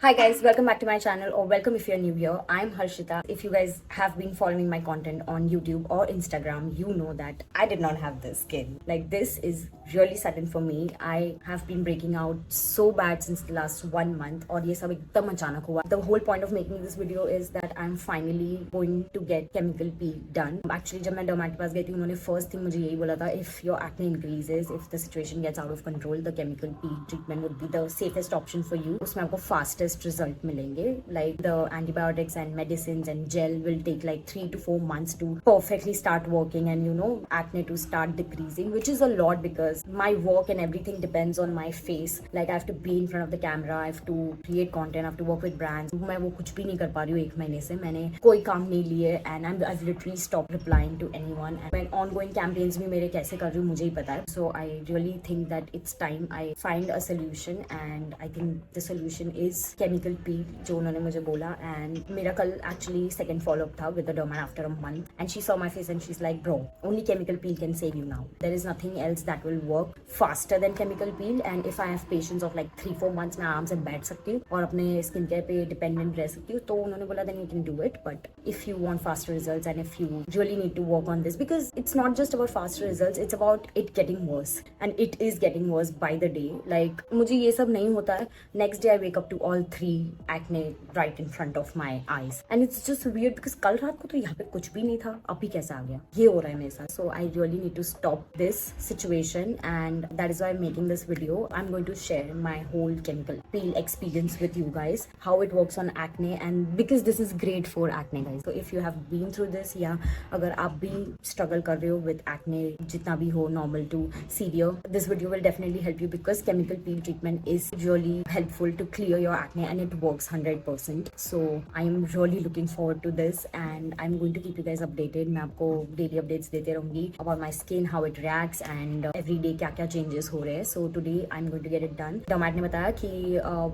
Hi guys, welcome back to my channel, or welcome if you're new here. I'm Harshita. If you guys have been following my content on YouTube or Instagram, you know that I did not have this skin. Like, this is really sudden for me. I have been breaking out so bad since the last 1 month और ये सब एकदम अचानक हुआ. The whole point of making this video is that I'm finally going to get chemical peel done. Actually जब मैं डर्मेट के पास गई थी उन्होंने first thing मुझे यही बोला था, if your acne increases, if the situation gets out of control, the chemical peel treatment would be the safest option for you. उसमें आपको fastest result मिलेंगे. Like the antibiotics and medicines and gel will take like 3 to 4 months to perfectly start working and acne to start decreasing, which is a lot because my work and everything depends on my face. Like I have to be in front of the camera, I have to create content, I have to work with brands. मैं वो कुछ भी नहीं कर पा रही हूँ 1 महीने से. मैंने कोई काम नहीं लिए and I've literally stopped replying to anyone. And ongoing campaigns भी मेरे कैसे कर रही हूँ मुझे ही पता है. So I really think that it's time I find a solution, and I think the solution is chemical peel जो उन्होंने मुझे बोला. And मेरा कल actually second follow up था with the dermat after a month, and she saw my face and she's like, bro, only chemical peel can save you now. There is nothing else that will work faster than chemical peel, and if I have patience of like 3-4 months मैं आराम से बैठ सकती हूँ और अपने skin care पे dependent रह सकती हूँ. तो उन्होंने बोला then you can do it, but if you want faster results and if you really need to work on this, because it's not just about faster results, it's about it getting worse, and it is getting worse by the day. Like मुझे ये सब नहीं होता है. Next day I wake up to all 3 acne right in front of my eyes, and it's just weird because कल रात को तो यहाँ पे कुछ भी नहीं था, अभी कैसे आ गया, ये हो रहा है मेरे साथ. So I really need to stop this situation, and that is why I'm making this video. I'm going to share my whole chemical peel experience with you guys, how it works on acne, and because this is great for acne guys. So if you have been through this, या अगर आप भी struggle कर रहे हो with acne, जितना भी हो normal to severe, this video will definitely help you because chemical peel treatment is really helpful to clear your acne, and it works 100%. So I am really looking forward to this, and I'm going to keep you guys updated. मैं आपको daily updates देते रहूँगी about my skin, how it reacts, and every day क्या क्या changes हो रहे हैं. So today I'm going to get it done. डॉमेट ने बताया कि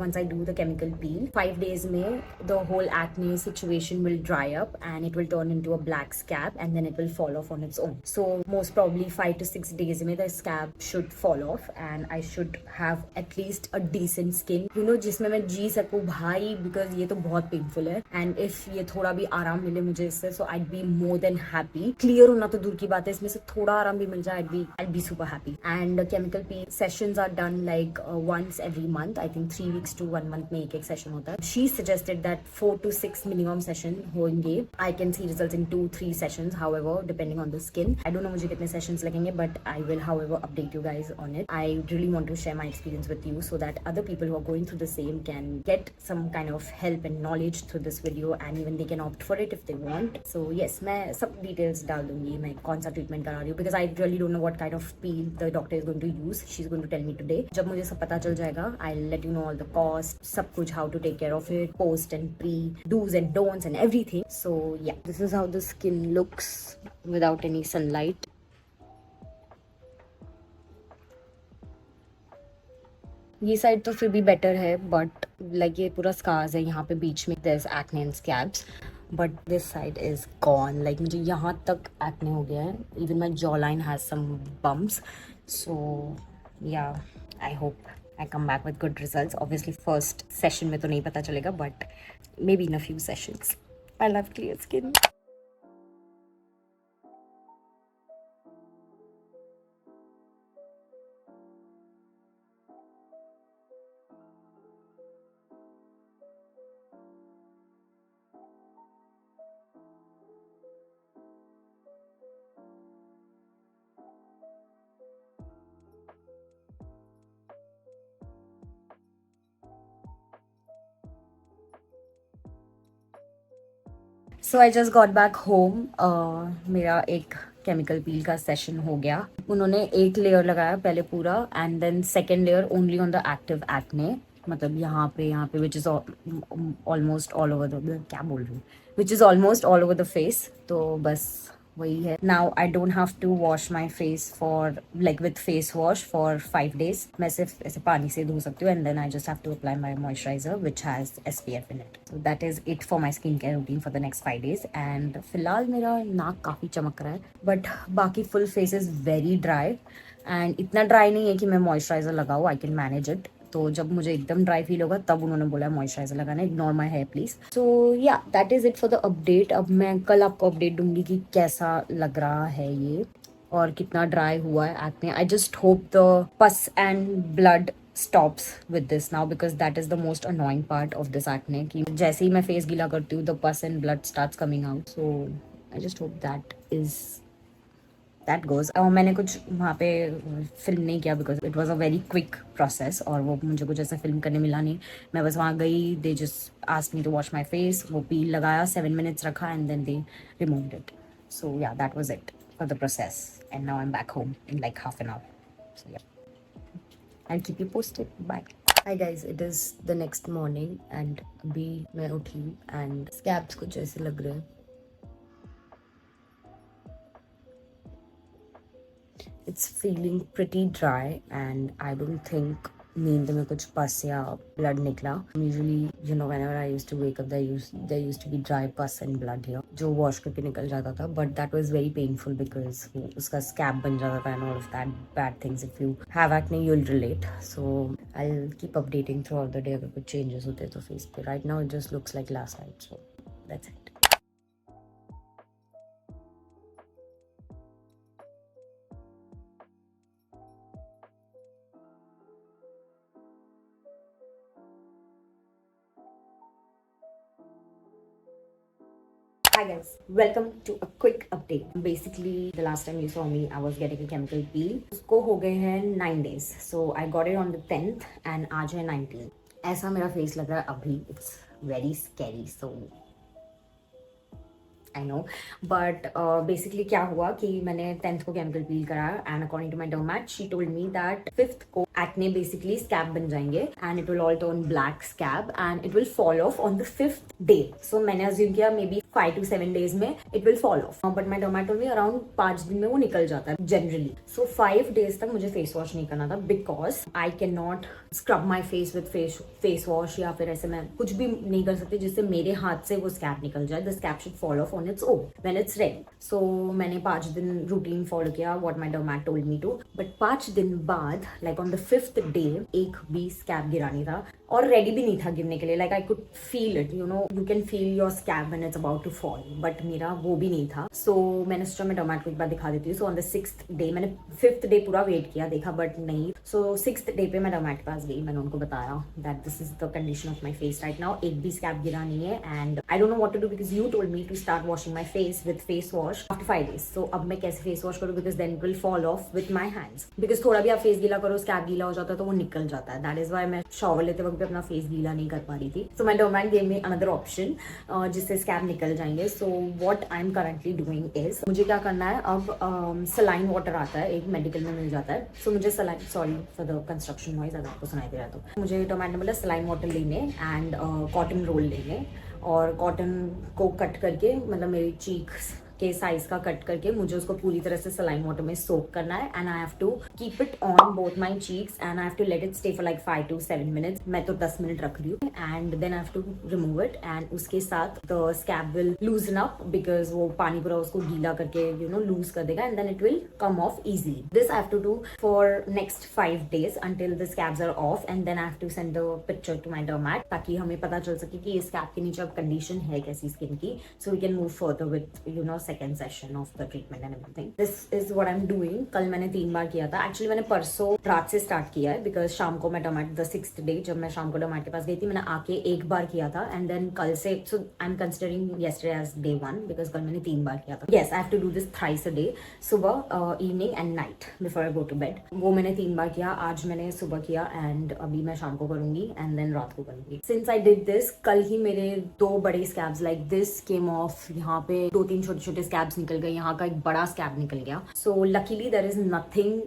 once I do the chemical peel, 5 days में the whole acne situation will dry up and it will turn into a black scab, and then it will fall off on its own. So most probably 5 to 6 days में the scab should fall off, and I should have at least a decent skin, जिसमें मैं जी सकूँ भाई, because ये तो बहुत painful है. And if ये थोड़ा भी आराम मिले मुझे इससे, so I be more than happy. Clear होना तो दूर की बात है, इसमें से थोड़ा आराम भी मिल जाए, I be super happy. And chemical peel sessions are done like once every month. I think 3 weeks to 1 month में एक सेशन होता है. She suggested that 4 to 6 minimum session होंगे. I can see results in 2-3 sessions, however depending on the skin. I don't know मुझे कितने sessions लगेंगे, but I will however update you guys on it. I really want to share my experience with you so that other people who are going through the same can get some kind of help and knowledge through this video, and even they can opt for it if they want. So yes, मैं सब details डाल दूंगी मैं कौन सा treatment करा रही हूँ, because I really don't know what kind of peel the doctor is going to use. She's going to tell me today. जब मुझे सब पता चल जाएगा, I'll let you know all the cost, सब कुछ, how to take care of it, post and pre, do's and don'ts and everything. So yeah, this is how the skin looks without any sunlight. ये side तो फिर भी better है, but like ये पूरा scars है यहाँ पे बीच में, there is acne and scabs, but this side is gone. Like मुझे यहाँ तक एक्ने हो गया है. Even my jawline has some bumps. So ya, I hope I come back with good results. Obviously first session में तो नहीं पता चलेगा, but maybe in a few sessions. I love clear skin. So I just got back home. मेरा एक chemical peel का session हो गया. उन्होंने एक लेयर लगाया पहले पूरा, and then second layer only on the active acne. मतलब यहाँ पे which is almost all over the, क्या बोल रही हूँ, which is almost all over the face. तो बस वही है. Now I don't have to wash my face for like with face wash for 5 days. मैं सिर्फ ऐसे पानी से धो सकती हूँ, and then I just have to apply my moisturiser which has SPF in it. So that is it for my skin care routine for the next 5 days. And फिलहाल मेरा नाक काफ़ी चमक रहा है, बट बाकी full face is very dry. And इतना dry नहीं है कि मैं मॉइस्चराइजर लगाऊँ. I can manage it. तो जब मुझे एकदम ड्राई फील होगा तब उन्होंने बोला मॉइस्चराइजर लगाना, ignore my here please. So ya that is it for the update. अब मैं कल आपको अपडेट दूंगी कि कैसा लग रहा है ये और कितना ड्राई हुआ है acne. I just hope the पस and blood stops with this now because that is the most annoying part of this acne कि जैसे ही मैं फेस गीला करती हूँ the pus and blood starts coming out, so I just hope that goes। और मैंने कुछ वहाँ पे फिल्म नहीं किया because it was a very quick process और वो मुझे कुछ ऐसा फिल्म करने मिला नहीं। मैं बस वहाँ गई, they just asked me to wash my face, वो पील लगाया, 7 minutes रखा and then they removed it. So ya that was it for the process and now I am back home in like half an hour। सो या I'll keep you posted. Bye. Hi guys, it is the next morning and अभी मैं उठी and scabs कुछ ऐसे लग रहे हैं। It's feeling pretty dry and I don't think नींद में कुछ पस या ब्लड निकला। Usually, you know, whenever I used to wake up, there used to be dry pus and blood here, जो वॉश करके निकल जाता था। But that was very painful because उसका scab बन जाता था and all of that bad things. If you have acne, you'll relate. So I'll keep updating throughout the day अगर कुछ changes होते तो face पे। Right now it just looks like last night. So that's it. Hi guys, welcome to a quick update. Basically, the last time you saw me, I was getting a chemical peel. उसको हो गए हैं 9 days. So I got it on the 10th and आज है 19th। ऐसा मेरा face लग रहा है अभी। It's very scary. So I know, but basically क्या हुआ कि मैंने 10th को chemical peel कराया and according to my dermat, she told me that 5th को acne basically scab बन जाएंगे and it will all turn black scab and it will fall off on the 5th day. So मैंने assume किया maybe 5 to 7 days में it will fall off. But my dermat told me around 5 दिन में वो निकल जाता है generally. So 5 days तक मुझे face wash नहीं करना था because I cannot scrub my face with face wash या फिर ऐसे मैं कुछ भी नहीं कर सकती जिससे मेरे हाथ से वो scab निकल जाए। The scab should fall off on its own when it's ready. So मैंने 5 दिन routine follow किया what my dermat told me to. But 5 दिन बाद like on the 5th day एक भी scab गिरा नहीं था और ready भी नहीं था गिरने के लिए। Like I could feel it, you know, you can feel your scab when it's about to fall. But मेरा वो भी नहीं था। So मैंने सोचा मैं dermat को एक बार दिखा देती हूँ। So on the 6th day मैंने 5th day पूरा wait किया, देखा but नहीं। So 6th day पे मैं dermat के पास गई, मैंने उनको बताया that this is the condition of my face right now, एक भी scab गिरा नहीं है and I don't know what to do because you told me to start washing my face with face wash after 5 days. So अब मैं कैसे face wash करूँ because then it will fall off with my hands. Because थोड़ा भी आप face गीला करो scab गीला हो जाता है तो वो निकल जाता है। That is why मैं shower लेते वक्त भी अपना face गीला नहीं कर पा रही थी। So my dermat gave me another option जिससे scab निकल जाएंगे। So what I'm currently doing is मुझे क्या करना है, अब saline water आता है, एक मेडिकल में मिल जाता है। So मुझे saline, sorry for the construction noise अगर आपको सुनाई दे रहा है तो, मुझे dermat ने बोला saline water लेने and cotton roll लेने और कॉटन को कट करके मतलब मेरी चीक्स के साइज का कट करके मुझे उसको पूरी तरह से सलाइन वाटर में सोक करना है and I have to keep it on both my cheeks and I have to let it stay for like 5 to 7 minutes। मैं तो 10 मिनट रख रही हूँ and then I have to remove it एंड उसके साथ the scab will loosen up because वो पानी पूरा उसको गीला करके यू नो लूज कर देगा and then it will come off easily. This I have to do for next 5 days until the scabs are off and then I have to send the picture to my derm ताकि हमें पता चल सके कि इस scab के नीचे अब कंडीशन है कैसी स्किन की, so we can move further with you know second session of the treatment and everything. This is what I'm doing. कल मैंने 3 बार किया था। Actually मैंने परसों रात से स्टार्ट किया है because शाम को मैं dermat the 6th day जब मैं शाम को dermat के पास गई थी मैंने आके एक बार किया था and then कल से so I'm considering yesterday as day 1 because कल मैंने 3 बार किया था। Yes, I have to do this thrice a day, सुबह evening and night before I go to bed। वो मैंने 3 बार किया, आज मैंने सुबह किया and अभी मैं शाम को करूंगी and then रात को करूंगी। Since I did this, कल ही मेरे 2 बड़े scabs like this came off। यहाँ पे 2-3 छोटे-छोटे scabs निकल गए, यहाँ का एक बड़ा स्कैब निकल गया। So luckily there is nothing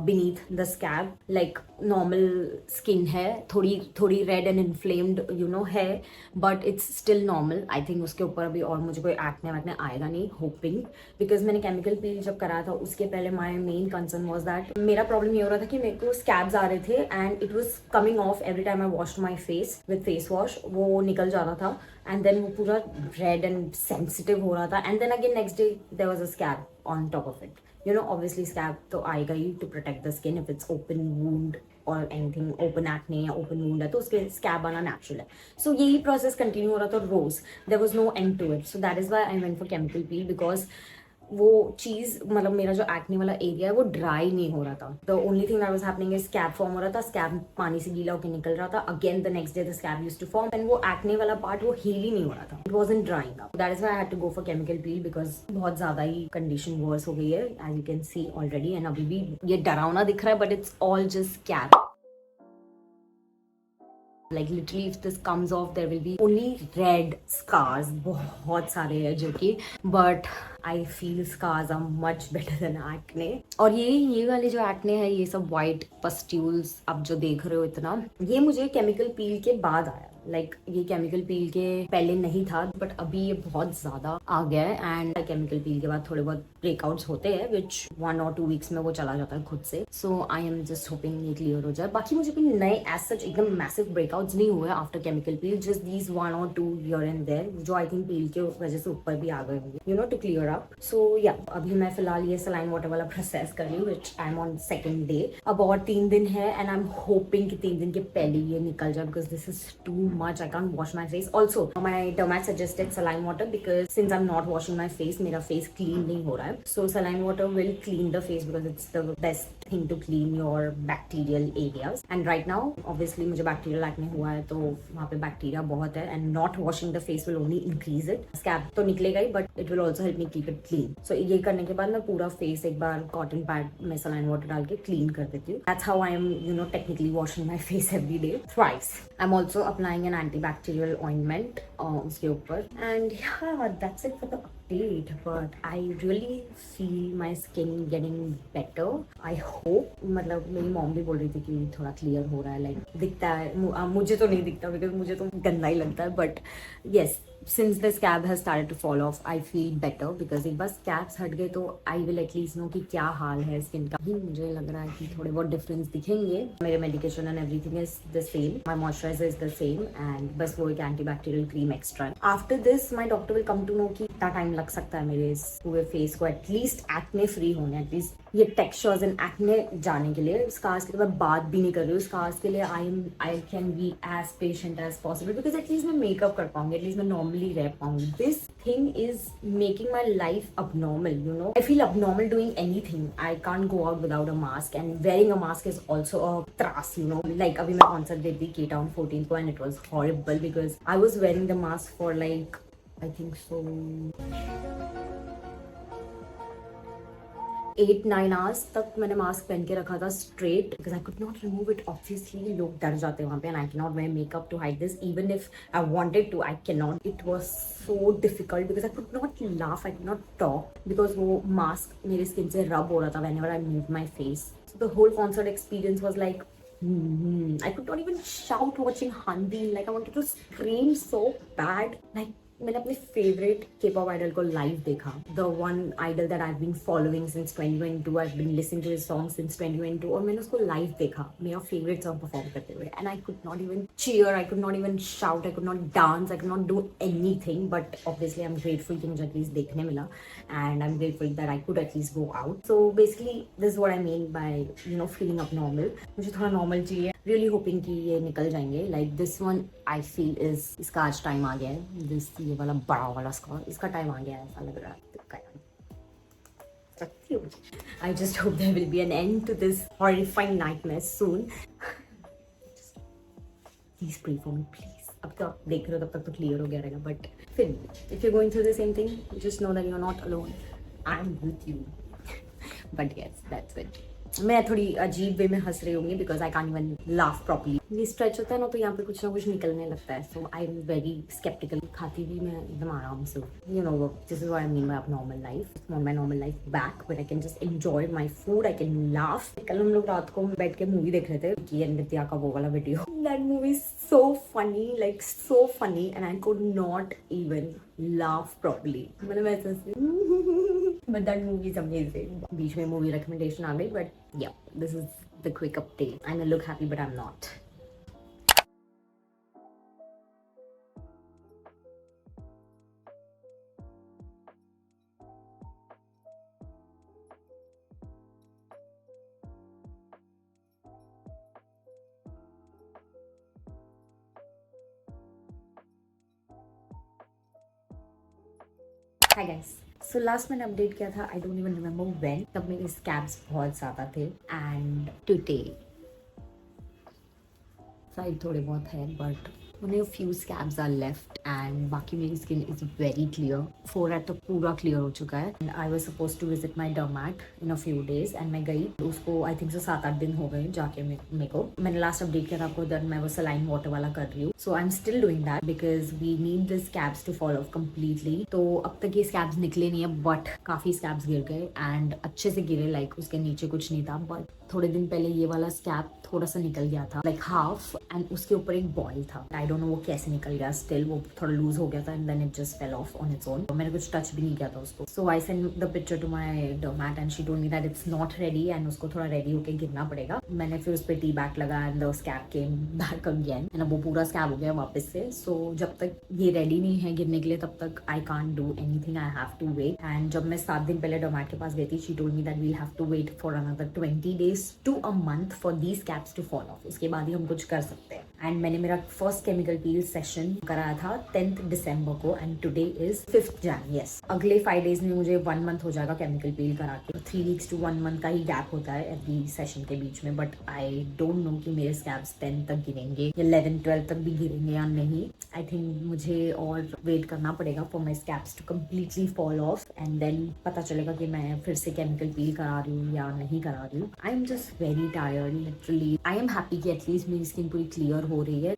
beneath the scab, like normal skin है, थोड़ी red and inflamed you know है but it's still normal. I think उसके ऊपर अभी और मुझे कोई एक्ने वैक्ने आएगा नहीं, होपिंग, बिकॉज मैंने केमिकल पील जब कराया था उसके पहले my main concern was that मेरा प्रॉब्लम ये हो रहा था कि मेरे को स्कैब्स आ रहे थे and it was coming of every time I washed my face with face wash, वो निकल जा रहा था एंड देन वो पूरा रेड एंड सेंसिटिव हो रहा था and then again next day there was a scab on top of it. You know, obviously scab तो आएगा ही to protect the skin if it's open wound or anything, open acne या open wound है तो उसके scab आना natural है. So यही process continue हो रहा था रोज. There was no end to it. So that is why I went for chemical peel because वो चीज मतलब मेरा जो एक्ने वाला एरिया है वो ड्राई नहीं हो रहा था. The only thing that was happening is scab form हो रहा था. स्कैब पानी से गीला होकर निकल रहा था. Again the next day the scab used to form and वो एक्ने वाला पार्ट वो हील ही नहीं हो रहा था. It wasn't drying up. That is why I had to go for chemical peel because बहुत ज्यादा ही कंडीशन वर्स हो गई है as you can see already. And अभी भी ये डरावना दिख रहा है but it's all just scab. Like literally if this comes off there will be only red scars, बहुत सारे हैं जो कि but I feel scars are much better than acne. और ये वाले जो acne है ये सब white pustules आप जो देख रहे हो इतना ये मुझे chemical peel के बाद आया. लाइक ये केमिकल पील के पहले नहीं था बट अभी ये बहुत ज्यादा आ गया है. एंड केमिकल पील के बाद थोड़े बहुत ब्रेकआउट्स होते हैं विच 1 or 2 वीक्स में वो चला जाता है खुद से. सो आई एम जस्ट होपिंग ये क्लियर हो जाए. बाकी मुझे कोई नए एज सच एकदम मैसिव ब्रेकआउट्स नहीं हुए after chemical peel. Just these 1 or 2 here and there जो आई थिंक पील के वजह से ऊपर भी आ गए होंगे you know to clear up. So या अभी मैं फिलहाल ये सलाइन वाटर वाला प्रोसेस कर रही हूँ which I am on second day. अब और 3 दिन है एंड आई एम होपिंग कि 3 दिन के पहले ये निकल जाए because this is too much. I can't wash my face. Also, my dermat suggested saline water because since I'm not washing my face, मेरा face clean नहीं हो रहा है. So saline water will clean the face because it's the best thing to clean your bacterial areas. And right now, obviously मुझे bacterial acne हुआ है तो वहाँ पे bacteria बहुत है and not washing the face will only increase it. Scab तो निकलेगा ही but it will also help me keep it clean. So ये करने के बाद मैं पूरा face एक बार cotton pad में saline water डाल के clean कर देती हूँ. That's how I am technically washing my face every day thrice. I'm also applying an antibacterial ointment उसके ऊपर. And yeah, that's it for the update. But I really feel my skin getting better. I hope. मतलब मेरी mom भी बोल रही थी कि थोड़ा क्लियर हो रहा है. लाइक दिखता है मुझे तो नहीं दिखता बिकॉज मुझे तो गंदा ही लगता है. But yes since the scab has started to fall off I feel better because एक बार scabs हट गए तो I will at least know कि क्या हाल है स्किन का. ही मुझे लग रहा है कि थोड़े बहुत डिफरेंस दिखेंगे. मेरे medication and everything is the same. My moisturiser is the same and बस वो एक antibacterial cream extra. After this my doctor will come to know कि कितना टाइम लग सकता है मेरे इस पूरे फेस को एटलीस्ट एक्ने फ्री होने. एटलीस्ट ये टेक्सचर्स एंड एक्ने जाने के लिए. स्कार्स के लिए मैं बात भी नहीं कर रही हूँ. स्कार्स के लिए I can be as patient as possible because at least मैं मेकअप कर पाऊंगी. एटलीस्ट मैं नॉर्मली रह पाऊंगी. This thing is making my life abnormal. I feel abnormal doing anything. I can't go out without a mask and wearing a mask is also a tras. Like अभी मैं concert दे दी K-Town 14 को and it was horrible because I was wearing the mask for like I think so 8-9 hours तक मैंने mask पहन के रखा था straight because I could not remove it. Obviously लोग डर जाते हैं वहाँ पे and I can not wear makeup to hide this. Even if I wanted to I can not. It was so difficult because I could not laugh. I could not talk because वो mask मेरी skin से rub हो रहा था whenever I move my face. So the whole concert experience was like I could not even shout watching Hanbin. Like I wanted to scream so bad. Like मैंने अपने favourite K-pop idol को live देखा. The one idol that I have been following since 2022. I have been listening to his song since 2022 और मैंने उसको live देखा मेरा favourite song perform करते हुए. And I could not even cheer. I could not even shout. I could not dance. I could not do anything. But obviously I am grateful कि मुझे at least देखने मिला and I am grateful that I could at least go out. So basically this what I mean by feeling up normal. मुझे थोड़ा normal चाहिए. Really hoping कि ये निकल जाएंगे. Like this one I feel is इसका आज टाइम आ गया है. दिस ये वाला बड़ा वाला स्कार इसका टाइम आ गया है ऐसा लग रहा है. I just hope there will be an end to this horrifying nightmare soon. Please pray for me, please. अब तो आप देख रहे हो तब तक तो क्लियर हो गया रहेगा. बट फिर if you're going through the same thing, just know that you're not alone. I'm with you. But yes, that's it. मैं थोड़ी अजीब वे में हंस रही होंगी because I can't even laugh properly. ये स्ट्रेच होता है ना तो यहाँ पे कुछ ना कुछ निकलने लगता है. So I am very sceptical. खाती भी मैं एकदम आराम से. This is what I mean by normal life. Want my normal life back where I can just enjoy my food. I can laugh. कल हम लोग रात को बैठ के मूवी देख रहे थे कि नित्या का वो वाला video. That movie is so funny. Like so funny and I could not even laugh properly. मतलब ऐसा but that movie is amazing. बीच में मूवी recommendation आ गई but yeah, this is the quick update. I may look happy but I'm not. Hi guys, so last मैंने update किया था, I don't even remember when, तब मेरे scabs बहुत ज़्यादा थे एंड टुडे साइड थोड़े बहुत है but only a few scabs are left and बाकी मेरी skin is very clear. Forehead तो पूरा क्लियर हो चुका है and I was suppose to visit my dermat in a few days and मैं गई, उसको आई थिंक से 7-8 दिन हो गए जाके। मेरे को मैंने लास्ट अपडेट किया था आपको, देन मैं वो सलाइन वाटर वाला कर रही हूँ। So I am still doing that because we need this scabs to fall off completely. तो अब तक ये स्कैब्स निकले नहीं है बट काफी स्कैब्स गिर गए एंड अच्छे से गिरे, लाइक उसके नीचे कुछ नहीं था। बट थोड़े दिन पहले ये वाला स्कैब थोड़ा सा निकल गया था, लाइक हाफ, एंड उसके ऊपर एक बॉयल था। आई डोंट नो वो कैसे निकल गया, स्टिल वो थोड़ा लूज हो गया था and then it just fell off on its own. मैंने कुछ टच भी नहीं किया था उसको। So I send the picture to my dermat and she told me that it's not ready and उसको थोड़ा रेडी होके गिरना पड़ेगा। मैंने फिर उस पर टी बैक लगा and the scab came back again and वो पूरा स्कैब हो गया वापस से। सो जब तक ये रेडी नहीं है गिरने के लिए तब तक I can't do anything, I have to wait. And जब मैं 7 दिन पहले डर्मैट के पास गई थी, she told me that we'll have to wait for another 20 days to a month for these scabs to fall off। उसके बाद ही हम कुछ कर सकते हैं। एंड मैंने मेरा फर्स्ट केमिकल पील सेशन कराया था 10th December को and today is 5th Jan। Yes, अगले 5 days में मुझे 1 month हो जाएगा केमिकल पील करा के। 3 weeks to 1 month का ही गैप होता है एवरी सेशन के बीच में। बट आई डोंट नो कि मेरे स्कैब्स 10 तक गिरेंगे या 11-12 तक भी गिरेंगे या नहीं। आई थिंक मुझे और वेट करना पड़ेगा for my scabs to completely fall off and then पता चलेगा कि मैं फिर से केमिकल पील करा रही हूँ या नहीं करा रही हूँ। I am just very tired literally. I am happy कि एटलीस्ट मेरी स्किन पूरी क्लियर हो रही है।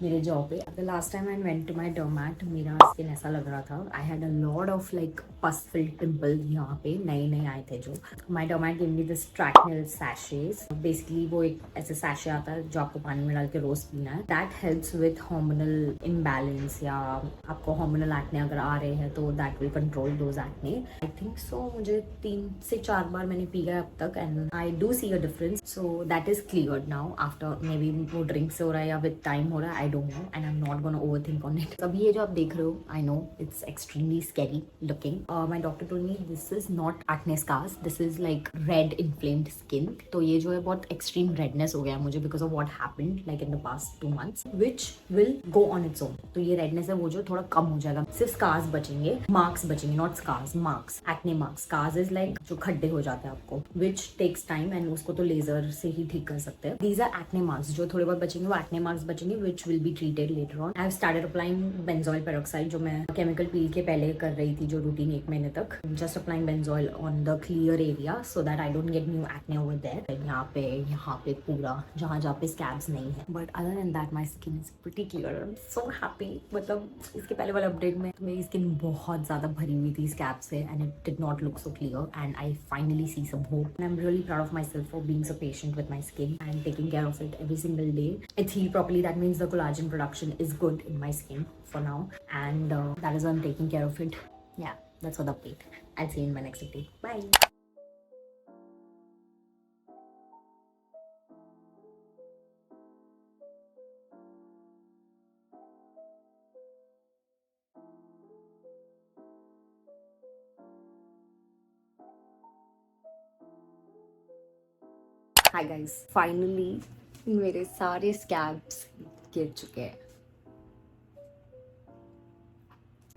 मेरे जॉब पे the last time I went to my dermat, मेरा स्किन ऐसा लग रहा था। I had a lot of like pus filled pimples यहाँ पे नए आए थे। जो my dermat give me this ट्रैकनेल सैशेज। बेसिकली वो एक ऐसे सैशे आता है जो आपको पानी में डाल के रोज पीना है। That helps with hormonal imbalance या आपको हार्मोनल एक्ने अगर आ रहे हैं तो that will control those acne. I think so मुझे 3 से 4 बार मैंने पिया अब तक and I do see a difference. So that is cleared now after maybe वो ड्रिंक से हो रहा है या विद टाइम हो रहा है, I don't know and I'm not gonna overthink on it। अभी ये जो आप देख रहे हो, I know it's extremely scary looking। My doctor told me this is not acne scars, this is like red inflamed skin। तो ये जो है बहुत extreme redness हो गया है मुझे because of what happened like in the past 2 months which will go on its own। तो ये redness है वो जो थोड़ा कम हो जाएगा, सिर्फ scars बचेंगे, marks बचेंगे, not scars, marks, acne marks। scars is like जो खड्डे हो जाते हैं आपको which takes time and उसको तो लेजर से ही ठीक कर सकते हैं। These are acne marks, जो थोड़े बहुत बचेंगे वो acne marks बचेंगे which will be treated later on। I have started applying benzoyl peroxide जो मैं केमिकल पील के पहले कर रही थी, जो रूटीन 1 महीने तक। Just applying benzoyl on the clear area so that I don't get new acne over there। यहाँ पे पूरा जहाँ पे scabs नहीं है। But other than that my skin is pretty clear। I'm so happy। मतलब इसके पहले वाले अपडेट में मेरी स्किन बहुत ज़्यादा भरी हुई थी scabs से and it did not look so clear and I finally see some hope and I'm really proud of myself for being so patient with my skin and taking care of it every single day। It's healed properly, that means the collagen production is good in my skin for now and that is why I'm taking care of it। Yeah, that's for the update। I'll see you in my next update। Bye। Hi guys, finally मेरे सारे scabs गिर चुके हैं।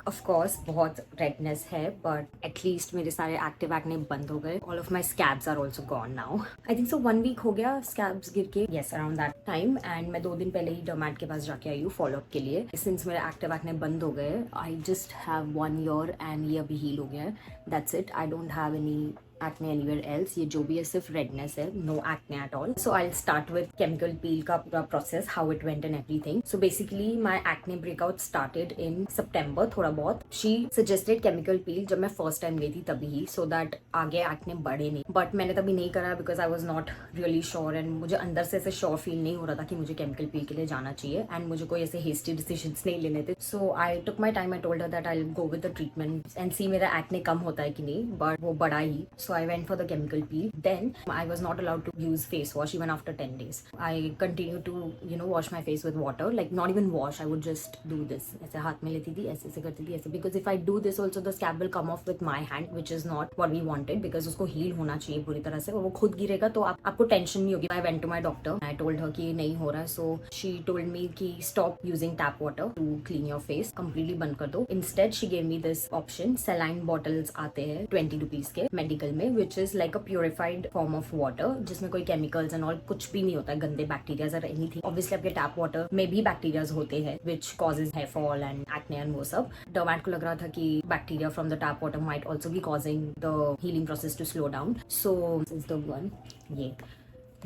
Of course बहुत redness है but at least मेरे सारे active acne बंद हो गए। All of my scabs are also gone now. I think so 1 week हो गया स्कैब्स गिर के, yes around that time. And मैं 2 दिन पहले ही डर्मैट के पास जाके आई हूँ फॉलोअप के लिए। सिंस मेरे एक्टिव एक्ने बंद हो गए, आई जस्ट हैव 1 year एंड ये अभी हील हो गया है। That's it, I don't have any acne anywhere else। ये जो भी है सिर्फ redness है, no acne at all। So I'll start with chemical peel का पूरा process, how it went and everything। So basically my acne breakout started in September थोड़ा बहुत। She suggested chemical peel जब मैं first time गई थी तभी ही, so that आगे acne बढ़े नहीं। But मैंने तभी नहीं करा because I was not really sure and मुझे अंदर से ऐसे sure feel नहीं हो रहा था कि मुझे chemical peel के लिए जाना चाहिए and मुझे कोई ऐसे hasty decisions नहीं लेने थे। So I took my time, I told her that I'll go with the treatment and see मेरा acne कम होता है कि नहीं, but वो बढ़ा ही। So So I went for the chemical peel. Then I was not allowed to use face wash even after 10 days. I continued to, wash my face with water. Like not even wash, I would just do this. ऐसे हाथ में लेती थी, ऐसे करती थी, ऐसे. Because if I do this also, the scab will come off with my hand, which is not what we wanted. Because उसको heal होना चाहिए पूरी तरह से. वो खुद गिरेगा तो आपको टेंशन नहीं होगी. I went to my doctor. I told her कि नहीं हो रहा है. So she told me कि stop using tap water to clean your face. Completely बंद कर दो. Instead she gave me this option. Saline bottles आते हैं 20 rupees के मेडिकल में, which is like a purified form of water जिसमें कोई chemicals and all कुछ भी नहीं होता है, गंदे bacteria or anything. Obviously आपके tap water में भी bacteria होते हैं which causes hair fall and acne and वो सब. डर्मेट को लग रहा था कि bacteria from the tap water might also be causing the healing process to slow down. So this is the one.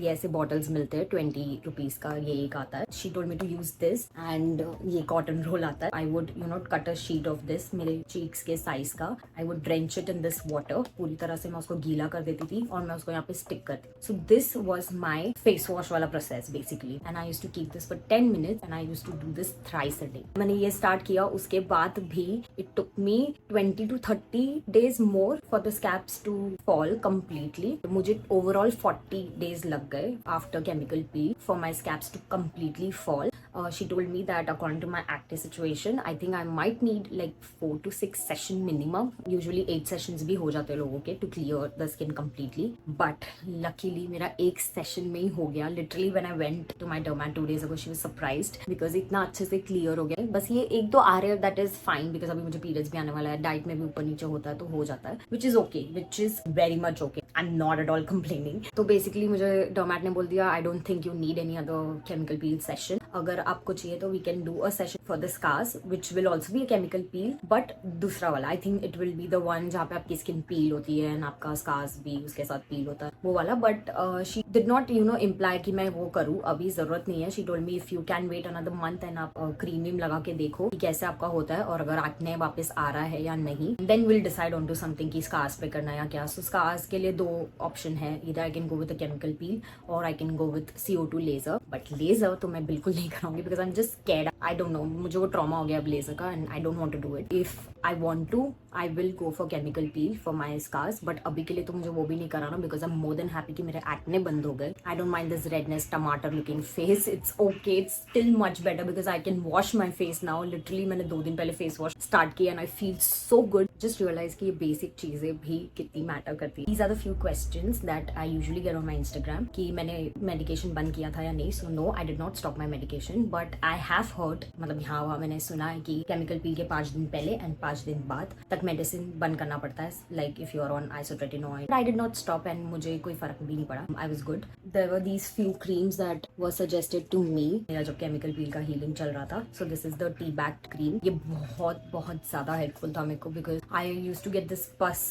ये ऐसे बॉटल्स मिलते हैं 20 रुपीज का, ये एक आता है. She told me to use this and ये कॉटन रोल आता है. I would cut a sheet of this मेरे चीक्स के साइज का. I would drench it in this water. पूरी तरह से मैं उसको गीला कर देती थी और मैं उसको यहाँ पे स्टिक करती. So this was my face wash वाला process basically. And I use to keep this for 10 minutes and I use to do this thrice a day. मैंने ये स्टार्ट किया, उसके बाद भी it took me 20 to 30 days more for the scabs to fall completely. मुझे overall 40 days लग गए after chemical peel for my scabs to completely fall. She told me that according to my acne situation, I think I might need like 4 to 6 session minimum. Usually 8 sessions भी हो जाते हैं लोगों के to clear the skin completely. But luckily मेरा एक session में ही हो गया. Literally when I went to my dermat 2 days ago, she was surprised because इतना अच्छे से clear हो गया. बस ये एक दो आ रहे हैं, that is fine because अभी मुझे periods भी आने वाला है. Diet में भी ऊपर नीचे होता है तो हो जाता है, which is okay, which is very much okay. I'm not at all complaining. तो basically मुझे dermat ने बोल दिया I don't think you need any other chemical peel session. अगर आपको चाहिए तो we can do a session for the scars which will also be a chemical peel but दूसरा वाला. I think it will be the one जहाँ पे आपकी skin peel होती है and आपका scars भी उसके साथ peel होता है, वो वाला. But she did not imply कि मैं वो करूँ, अभी जरूरत नहीं है. She told me if you can wait another month and आप क्रीम लगा के देखो कि कैसे आपका होता है और अगर acne वापस आ रहा है या नहीं, then we'll decide on to something कि scars पे करना है या क्या. So scars के लिए दो ऑप्शन है, either I can go with a chemical peel or I can go with CO2 laser. But laser तो मैं बिल्कुल नहीं कराऊंगी because I'm just scared. I don't know, मुझे वो ट्रॉमा हो गया अब लेजर का and I don't want to do it. If I want to, I will go for chemical peel for my scars. But अभी के लिए तो मुझे वो भी नहीं कराना because I'm more than happy कि मेरे acne बंद हो गए. I don't mind this redness, tomato looking face. It's okay. It's still much better because I can wash my face now. Literally मैंने 2 दिन पहले face wash start किया and I feel so good. Just realize कि ये basic चीजें भी कितनी matter करती है. These are the few questions that I usually get on my Instagram कि मैंने medication बंद किया था या नहीं. So no, I did not stop my medication. But I have heard, मतलब यहाँ वहाँ मैंने सुना है कि chemical peel के 5 दिन पहले and 5 दिन बाद तक मेडिसिन बंद करना पड़ता है. Like if you are on isotretinoin. I did not stop and मुझे कोई फर्क भी नहीं पड़ा. I was good. There were these few creams that were suggested to me मेरा जब chemical peel का healing चल रहा था. So this is the tea bagged cream. ये बहुत ज़्यादा helpful था मेरे को because I used to get this pus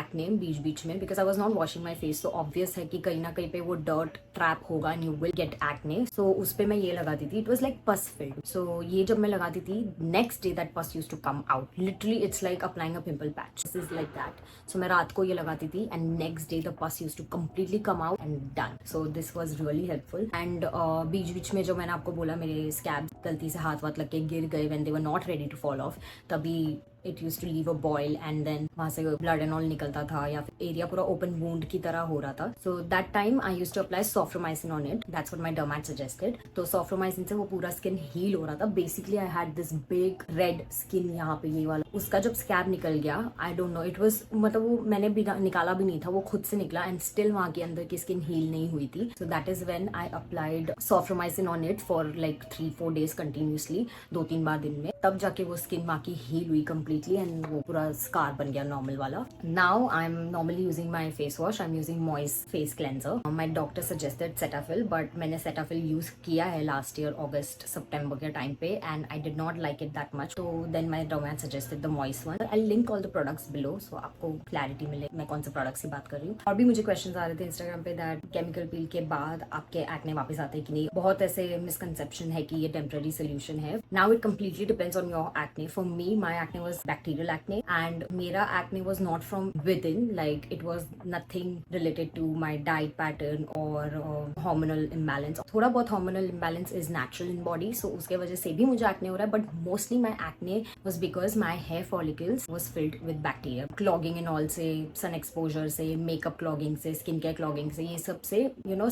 acne बीच में because I was not washing my face. So obvious है कि कहीं ना कहीं पे वो dirt trap होगा and you will get acne. So उस पे मैं ये लगाती थी. It was like pus filled. So ये जब मैं लगाती थी, next day that pus used to come out. Literally it's like applying a pimple patch. This is like that. So मैं रात को ये लगाती थी and next day the pus used to completely come out and done. So this was really helpful. And बीच में जो मैंने आपको बोला मेरे scabs गलती से हाथ लग के गिर गए when they were not ready to fall off, तभी it used to leave a boil and then वहाँ से blood and all निकलता था या फिर एरिया पूरा open wound की तरह हो रहा था. So that time I used to apply soframycin on it. That's what my dermat suggested. तो soframycin से वो पूरा skin heal हो रहा था. Basically I had this big red skin यहाँ पे ये वाला. उसका जब scab निकल गया, I don't know, it was मतलब वो मैंने भी निकाला भी नहीं था, वो खुद से निकला and still वहाँ के अंदर की skin heal नहीं हुई थी. So that is when I applied soframycin on it for like 3-4 days continuously, 2-3 बार दिन में. तब जाके वो skin वहाँ की heal हुई completely and वो पूरा scar बन गया normal वाला. Now I'm normally using my face wash. I'm using moist face cleanser. My doctor suggested Cetaphil, but मैंने Cetaphil use किया है last year August September के time पे and I did not like it that much. So then my dermat suggested the moist one. I'll link all the products below so आपको clarity मिले मैं कौन से products की बात कर रही हूँ. और भी मुझे questions आ रहे थे Instagram पे that chemical peel के बाद आपके acne वापस आते हैं कि नहीं. बहुत ऐसे misconception है कि ये temporary solution है. Now it completely depends on your acne. For me, my acne was bacterial acne and मेरा acne was not from within, like it was nothing related to my diet pattern or hormonal imbalance. थोड़ा बहुत hormonal imbalance is natural in body, so उसके वजह से भी मुझे acne हो रहा है, but mostly my acne was because my hair follicles was filled with bacteria. Clogging and all से, sun exposure से, makeup clogging से, skin care clogging से, ये सब से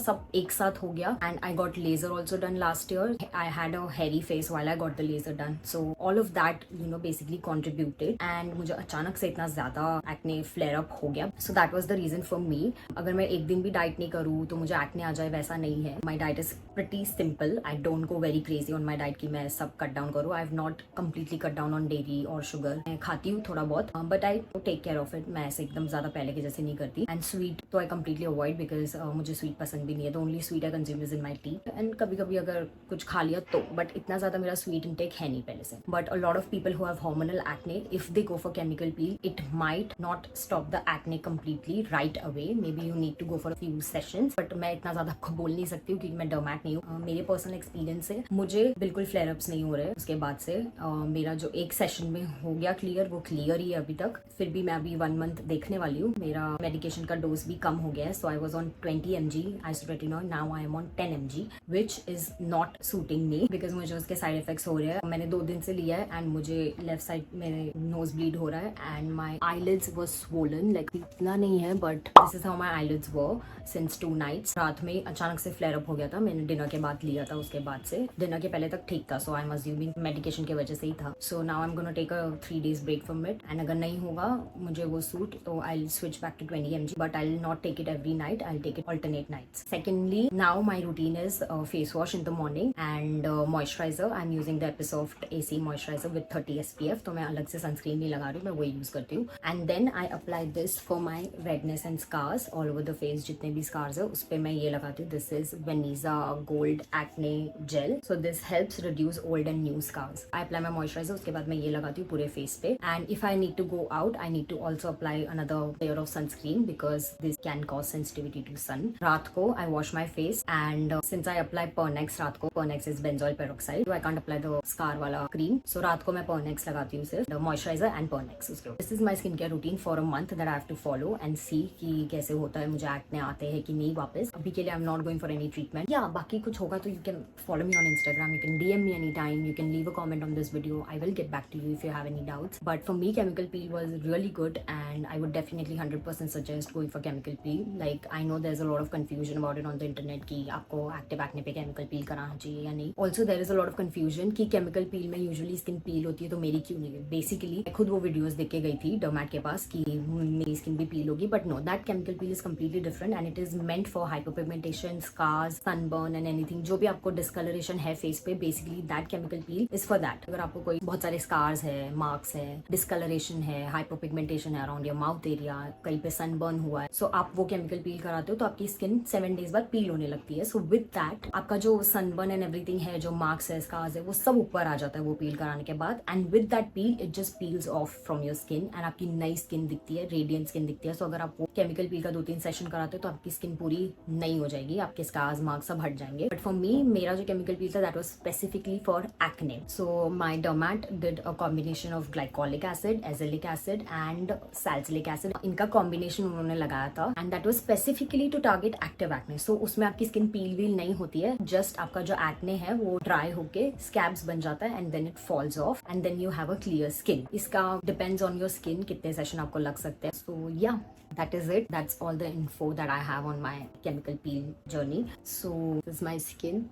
सब एक साथ हो गया. And I got laser also done last year. I had a hairy face while I got the laser done. So all of that basically contributed. And मुझे अचानक से इतना ज्यादा acne flare up हो गया. So that was the reason for me. अगर मैं एक दिन भी डाइट नहीं करूँ तो मुझे acne आ जाए, वैसा नहीं है. My diet is pretty simple. I don't go very crazy on my diet कि मैं सब कट डाउन करूँ. I have not completely cut down on dairy or sugar. मैं खाती हूँ थोड़ा बहुत, but I take care of it. मैं ऐसे एकदम ज्यादा पहले के जैसे नहीं करती. And sweet तो I completely avoid because मुझे sweet पसंद भी नहीं है. The only sweet I consume is in my tea. And कभी कभी अगर कुछ खा लिया तो, but इतना ज्यादा मेरा sweet intake है नहीं पहले से. But a lot of people who have hormonal acne, if they go for chemical peel, it might not stop the acne completely right away. Maybe you need to go for a few sessions. But मैं इतना ज्यादा आपको बोल नहीं सकती हूँ क्योंकि मैं डर्मैट नहीं हूँ. मेरे पर्सनल एक्सपीरियंस से मुझे बिल्कुल फ्लेयर अप्स नहीं हो रहे उसके बाद से. मेरा जो एक सेशन में हो गया क्लियर, वो क्लियर ही है अभी तक. फिर भी मैं अभी 1 मंथ देखने वाली हूँ. मेरा मेडिकेशन का डोज भी कम हो गया है. So I was on 20 mg isotretinoin. Now I am on 10 mg which is not suiting me because मुझे उसके साइड इफेक्ट्स हो रहे हैं. मैंने 2 दिन से लिया है एंड मुझे लेफ्ट साइड में नोज ब्लीड हो रहा है and my eyelids were swollen. Like इतना नहीं है but this is how my eyelids were since 2 nights. रात में अचानक से फ्लेयर अप हो गया था. मैंने डिनर के बाद लिया था. उसके बाद से डिनर के पहले तक ठीक था. So I am assuming medication की वजह से ही था. So now I am gonna take a 3 days break from it and अगर नहीं होगा मुझे वो सूट तो I will switch back to 20 mg but I will not take it every night. I will take it alternate nights. Secondly, now my routine is face wash in the morning and moisturizer. I'm using the Episoft AC moisturizer with 30 SPF. तो मैं अलग से sunscreen नहीं लगा रही हूँ, मैं वही यूज करती हूँ. And then I apply this for my redness and scars all over the face. जितने भी scars है उस पे मैं ये लगाती हूँ. This is Veniza Gold Acne Gel. So this helps reduce old and new scars. I apply my moisturizer. उसके बाद मैं ये लगाती हूँ पूरे face पे. And if I need to go out, I need to also apply another layer of sunscreen because this can cause sensitivity to sun. रात को I wash my face and since I apply Pernex रात को, Pernex is benzoyl peroxide, so I can't apply the scar वाला cream. So रात को मैं Pernex लगाती हूँ सिर्फ, the moisturizer and Pernex उसके. This is my skincare routine for a month that I have to follow and see कि कैसे होता है, मुझे acne आते हैं कि नहीं वापस. अभी के लिए I'm not going for any treatment. Yeah, बाकी कुछ होगा तो you can follow me on Instagram, you can DM me anytime, you can leave a comment on this video. I will get back to you if you have any doubts. But for me, chemical peel was really good and I would definitely 100% suggest going for chemical peel. Like I know there's a lot of confusion about it on the internet कि आपको active acne पे chemical peel कराना चाहिए या नहीं. Also there is a lot of confusion कि chemical peel में usually skin पील होती है तो मेरी क्यों नहीं है. बेसिकली खुद वो वीडियोस देख के गई थी डर्मैट के पास कि मेरी स्किन भी पील होगी, but no, that chemical peel is completely different and it is meant for hyperpigmentation, scars, sunburn and anything. जो भी आपको डिस्कलरेशन है फेस पे, basically that chemical peel is for that. अगर आपको कोई बहुत सारे स्कार्स है, मार्क्स है, डिस्कलरेशन है, हाइपरपिगमेंटेशन है अराउंड योर माउथ एरिया, कहीं पे सनबर्न हुआ है, सो आप वो केमिकल पील कराते हो तो आपकी स्किन 7 days बाद पील होने लगती है. सो विद दैट आपका जो सनबर्न एंड एवरीथिंग है, जो मार्क्स है, स्कार्स है, वो सब ऊपर आ जाता है वो पील कराने के बाद. And with that peel it just peels of from your skin and आपकी नई स्किन दिखती है, रेडियंट स्किन दिखती है. सो अगर आप वो केमिकल पील का 2-3 सेशन कराते हो तो आपकी स्किन पूरी नई हो जाएगी, आपके स्कार्स, मार्क्स सब हट जाएंगे. बट फॉर मी, मेरा जो केमिकल पील था that was specifically for acne. So my dermat did a combination of glycolic acid, azelaic acid and salicylic acid. इनका कॉम्बिनेशन उन्होंने लगाया था and that was specifically to target active acne. So उसमें आपकी skin पील wheel नहीं होती है, just आपका जो एक्ने है वो ड्राई होके स्कैब्स बन जाता है and then it falls off and then you have a clear skin. इसका डिपेंड्स ऑन योर स्किन कितने सेशन आपको लग सकते हैं. सो या, that is it. That's all the info that I have on my chemical peel journey. So this is my skin.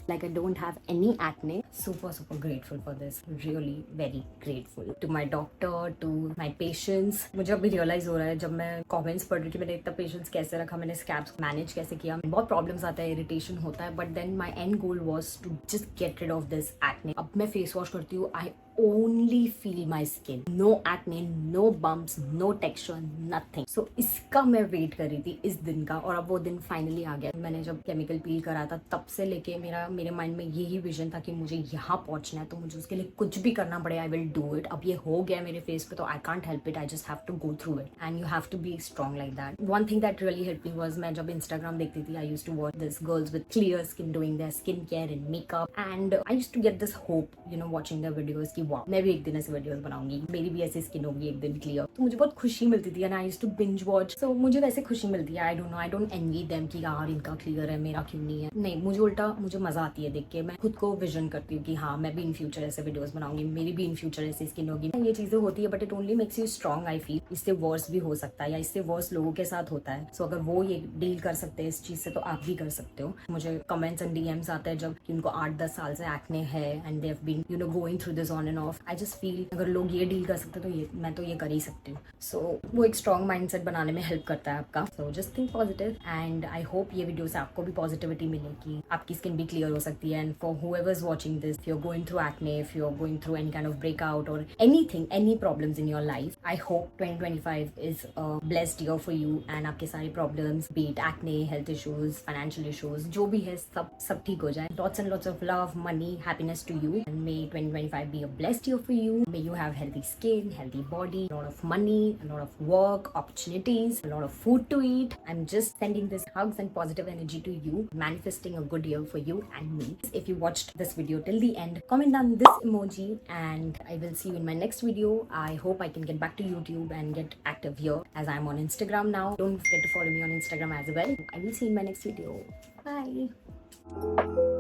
Like I don't have any acne. Super grateful for this. Really very grateful to my doctor, to my patients. मुझे अभी realise हो रहा है जब मैं comments पढ़ रही कि मैंने इतना पेशेंस कैसे रखा, मैंने स्कैब्स मैनेज कैसे किया. बहुत प्रॉब्लम्स आता है, इरिटेशन होता है, but then my end goal was to just get rid of this acne. अब मैं फेस वॉश करती हूँ, आई only feel my skin, no acne, no bumps, no texture, nothing. So इसका मैं वेट कर रही थी इस दिन का और अब वो दिन फाइनली आ गया. मैंने जब केमिकल पील करा था तब से लेके मेरे माइंड में यही विजन था कि मुझे यहाँ पहुंचना है, तो मुझे उसके लिए कुछ भी करना पड़े, आई विल डू इट. अब ये हो गया मेरे फेस पे तो I can't help it, I just have to go through it and you have to be strong like that. One thing that really help me was, मैं जब Instagram देखती थी, आई used to watch this girls with clear skin doing their skin care and makeup and I used to get this hope, you know, watching their videos कि वाह मैं भी एक दिन ऐसे वीडियोस बनाऊंगी, मेरी भी ऐसी स्किन होगी एक दिन क्लियर। तो मुझे बहुत खुशी मिलती थी and I used to binge watch. So मुझे वैसे खुशी मिलती है। I don't know, I don't envy them कि यार इनका क्लियर है मेरा क्यों नहीं है। नहीं, मुझे उल्टा मुझे मजा आती है देख के। मैं खुद को विजन करती हूँ कि हाँ मैं भी इन फ्यूचर ऐसे वीडियोस बनाऊंगी, मेरी भी इन फ्यूचर ऐसी स्किन होगी। ये चीजें होती है but it only makes you strong. I feel इससे वर्स भी हो सकता है या इससे वर्स लोगों के साथ होता है। सो अगर वो ये डील कर सकते हैं इस चीज से तो आप भी कर सकते हो। मुझे कमेंट्स एंड डीएम्स आते हैं जब कि उनको 8-10 साल से एक्ने है and they have been you know going through this on and off. I just feel अगर लोग ये डील कर सकते तो ये मैं तो ये कर ही सकती हूँ। सो वो एक स्ट्रॉन्ग माइंडसेट बनाने में हेल्प करता है आपका। So just think positive and I hope ये वीडियो से आपको भी पॉजिटिविटी मिले कि आपकी स्किन भी क्लियर हो सकती है। And for whoever is watching this, if you're going through acne, if you're going through any kind of breakout or anything, any problems in your life, I hope 2025 is a blessed year for you and आपके सारे problems, be it acne, health issues, financial issues, जो भी है सब ठीक हो जाए। Lots and lots of love, money, happiness to you and may 2025 be a blessed year for you. May you have healthy skin, healthy body, a lot of money, a lot of work, opportunities, a lot of food to eat. I'm just sending this hugs and positive energy to you, manifesting a good year for you and me. If you watched this video till the end, comment down this emoji and I will see you in my next video. I hope I can get back to YouTube and get active here as I'm on Instagram now. Don't forget to follow me on Instagram as well. I will see you in my next video. Bye.